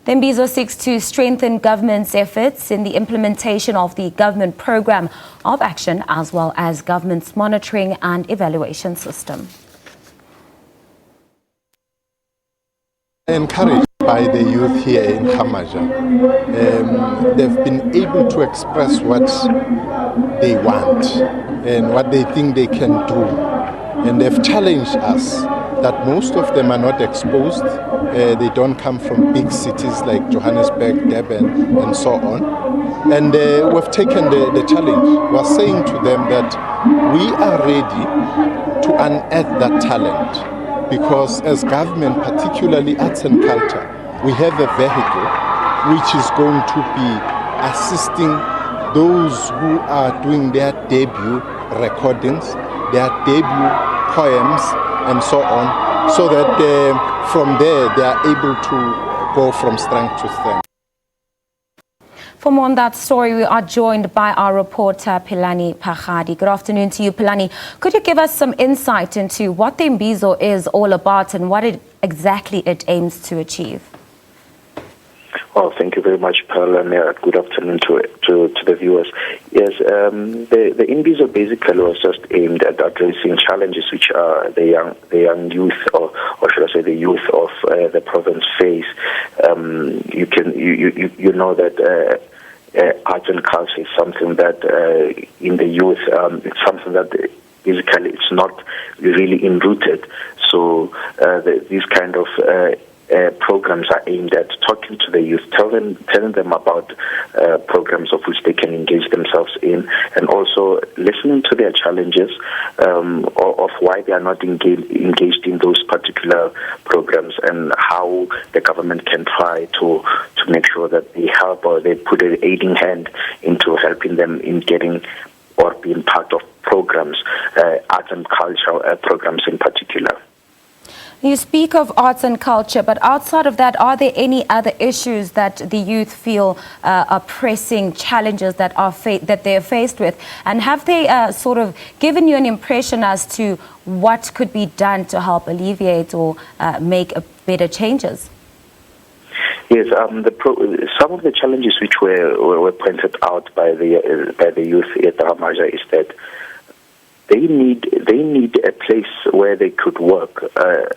The Imbizo seeks to strengthen government's efforts in the implementation of the government program of action as well as government's monitoring and evaluation system. Encouraged by the youth here in Ga-Maja, they've been able to express what they want and what they think they can do. And they've challenged us that most of them are not exposed. They don't come from big cities like Johannesburg, Durban, and so on. And we've taken the challenge. We're saying to them that we are ready to unearth that talent. Because as government, particularly arts and culture, we have a vehicle which is going to be assisting those who are doing their debut recordings, their debut poems, and so on, so that from there they are able to go from strength to strength. For more on that story, we are joined by our reporter, Philani Phakgadi. Good afternoon to you, Philani. Could you give us some insight into what the Imbizo is all about and what exactly it aims to achieve? Well, thank you very much, Pearl, and good afternoon to the viewers. Yes, the Imbizo basically was just aimed at addressing challenges which the young youth, or should I say the youth of the province face. You know that art and culture is something that in the youth, it's something that basically it's not really enrooted. So these kind of programs are aimed at talking to the youth, telling them about programs of which they can engage themselves in, and also listening to their challenges of why they are not engaged in those particular programs, and how the government can try to make sure that they help, or they put an aiding hand into helping them in getting or being part of programs, arts and culture programs in particular. You speak of arts and culture, but outside of that, are there any other issues that the youth feel are pressing challenges that they're faced with? And have they sort of given you an impression as to what could be done to help alleviate or make better changes? Yes, some of the challenges which were pointed out by the youth at Ga-Maja is that they need a place where they could work,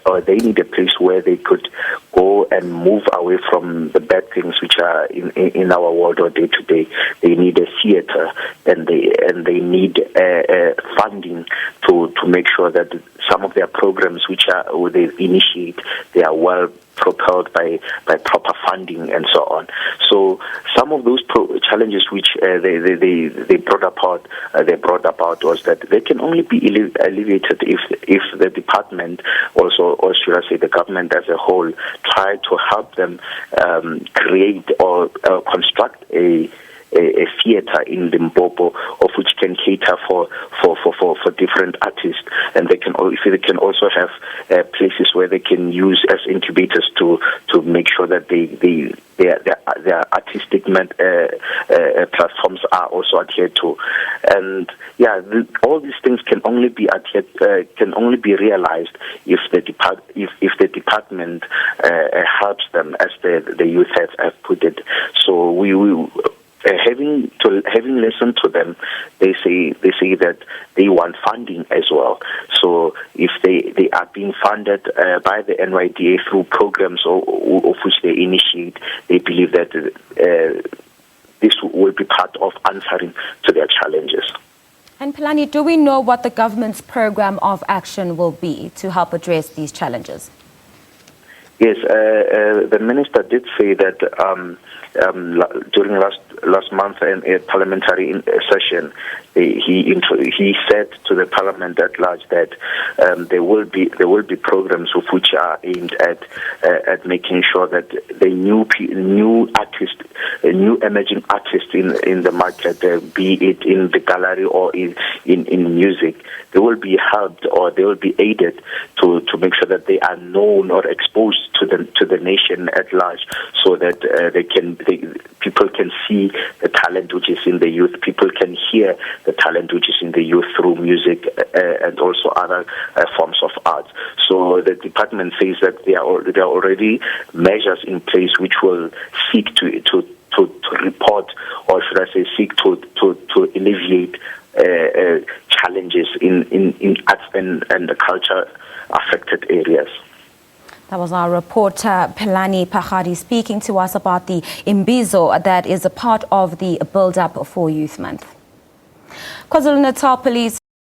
or they need a place where they could go and move away from the bad things which are in our world or day to day. They need a theater, and they need funding to make sure that some of their programs which they initiate, they are well propelled by proper funding and so on. So some of those challenges which they brought about was that they can only be alleviated if the department also, or should I say the government as a whole, try to help them create or construct a theater in Limpopo, of which can cater for different artists, and they can also have places where they can use as incubators to make sure that their artistic platforms are also adhered to. And yeah, all these things can only be realized if the department helps them, as the youth have put it. So we having listened to them, they say that they want funding as well. So if they are being funded by the NYDA through programs of which they initiate, they believe that this will be part of answering to their challenges. And Philani, do we know what the government's program of action will be to help address these challenges? Yes, the minister did say that during last month in a parliamentary session, he said to the parliament at large that there will be programs of which are aimed at making sure that the new artists, new emerging artists in the market, be it in the gallery or in music, they will be helped or they will be aided to make sure that they are known or exposed to the nation at large, so that people can see the talent which is in the youth. People can hear the talent which is in the youth through music and also other forms of art. So the department says that there are already measures in place which will seek to report, or should I say, seek to alleviate challenges in arts and the culture affected areas. That was our reporter Pelani Pahadi speaking to us about the Imbizo that is a part of the build-up for Youth Month. KwaZulu-Natal Police